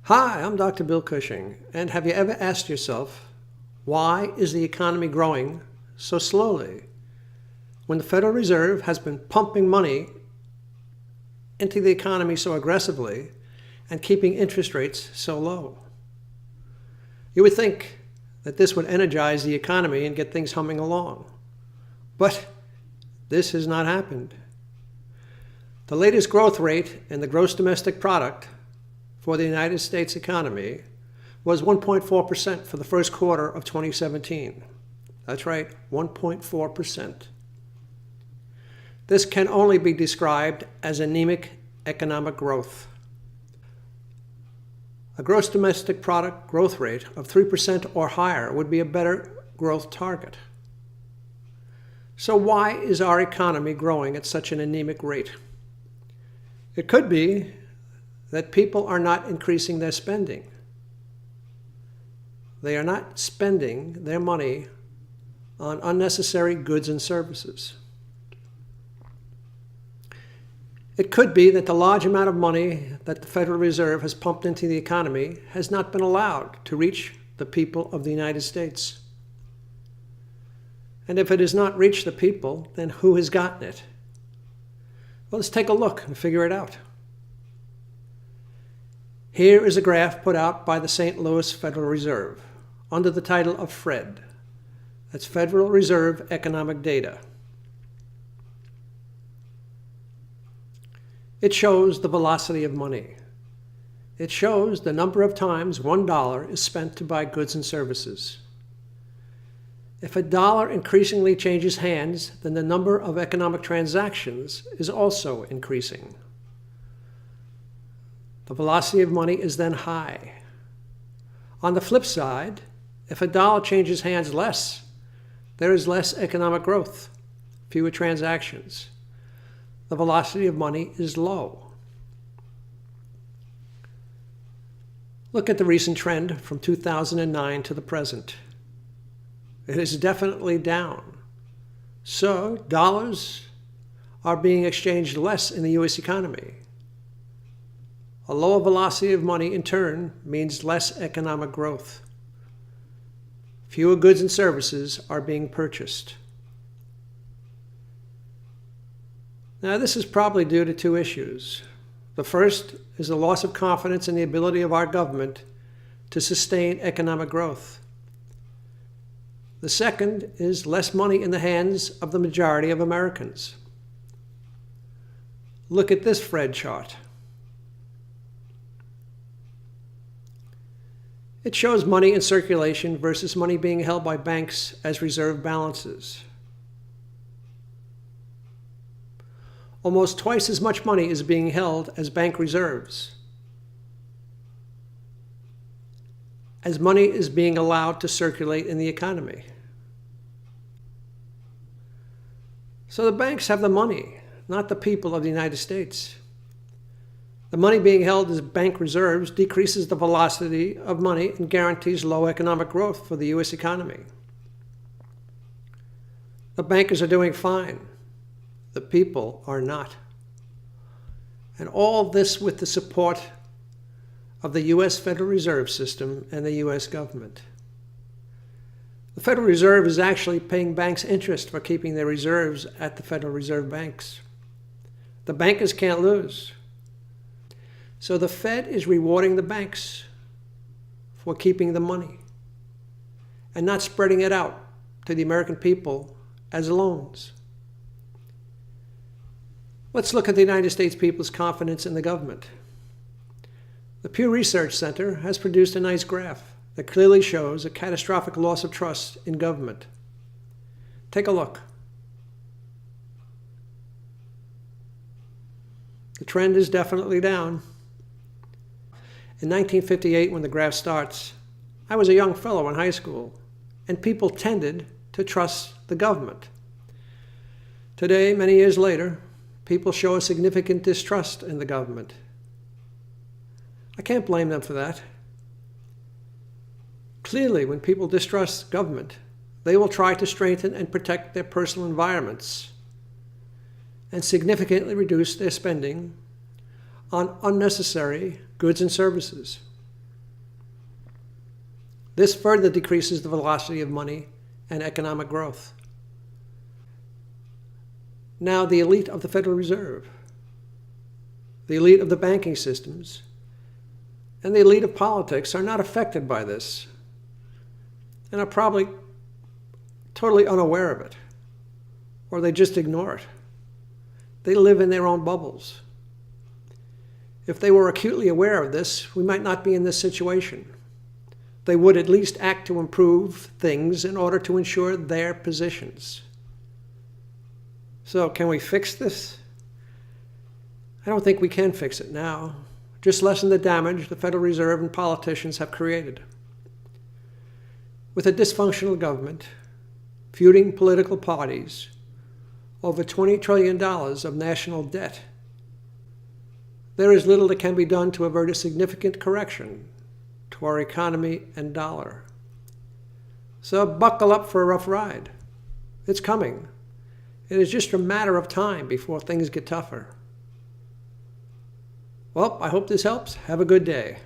Hi, I'm Dr. Bill Cushing, and have you ever asked yourself, why is the economy growing so slowly when the Federal Reserve has been pumping money into the economy so aggressively and keeping interest rates so low? You would think that this would energize the economy and get things humming along, but this has not happened. The latest growth rate in the gross domestic product for the United States economy was 1.4% for the first quarter of 2017. That's right, 1.4%. This can only be described as anemic economic growth. A gross domestic product growth rate of 3% or higher would be a better growth target. So why is our economy growing at such an anemic rate? It could be that people are not increasing their spending. They are not spending their money on unnecessary goods and services. It could be that the large amount of money that the Federal Reserve has pumped into the economy has not been allowed to reach the people of the United States. And if it has not reached the people, then who has gotten it? Well, let's take a look and figure it out. Here is a graph put out by the St. Louis Federal Reserve under the title of FRED. That's Federal Reserve Economic Data. It shows the velocity of money. It shows the number of times $1 is spent to buy goods and services. If a dollar increasingly changes hands, then the number of economic transactions is also increasing. The velocity of money is then high. On the flip side, if a dollar changes hands less, there is less economic growth, fewer transactions. The velocity of money is low. Look at the recent trend from 2009 to the present. It is definitely down. So dollars are being exchanged less in the U.S. economy. A lower velocity of money, in turn, means less economic growth. Fewer goods and services are being purchased. Now, this is probably due to two issues. The first is the loss of confidence in the ability of our government to sustain economic growth. The second is less money in the hands of the majority of Americans. Look at this FRED chart. It shows money in circulation versus money being held by banks as reserve balances. Almost twice as much money is being held as bank reserves, as money is being allowed to circulate in the economy. So the banks have the money, not the people of the United States. The money being held as bank reserves decreases the velocity of money and guarantees low economic growth for the U.S. economy. The bankers are doing fine. The people are not. And all this with the support of the U.S. Federal Reserve System and the U.S. government. The Federal Reserve is actually paying banks interest for keeping their reserves at the Federal Reserve banks. The bankers can't lose. So the Fed is rewarding the banks for keeping the money and not spreading it out to the American people as loans. Let's look at the United States people's confidence in the government. The Pew Research Center has produced a nice graph that clearly shows a catastrophic loss of trust in government. Take a look. The trend is definitely down. In 1958, when the graph starts, I was a young fellow in high school, and people tended to trust the government. Today, many years later, people show a significant distrust in the government. I can't blame them for that. Clearly, when people distrust government, they will try to strengthen and protect their personal environments and significantly reduce their spending on unnecessary goods and services. This further decreases the velocity of money and economic growth. Now, the elite of the Federal Reserve, the elite of the banking systems, and the elite of politics are not affected by this and are probably totally unaware of it, or they just ignore it. They live in their own bubbles. If they were acutely aware of this, we might not be in this situation. They would at least act to improve things in order to ensure their positions. So, can we fix this? I don't think we can fix it now. Just lessen the damage the Federal Reserve and politicians have created. With a dysfunctional government, feuding political parties, over $20 trillion of national debt, there is little that can be done to avert a significant correction to our economy and dollar. So buckle up for a rough ride. It's coming. It is just a matter of time before things get tougher. Well, I hope this helps. Have a good day.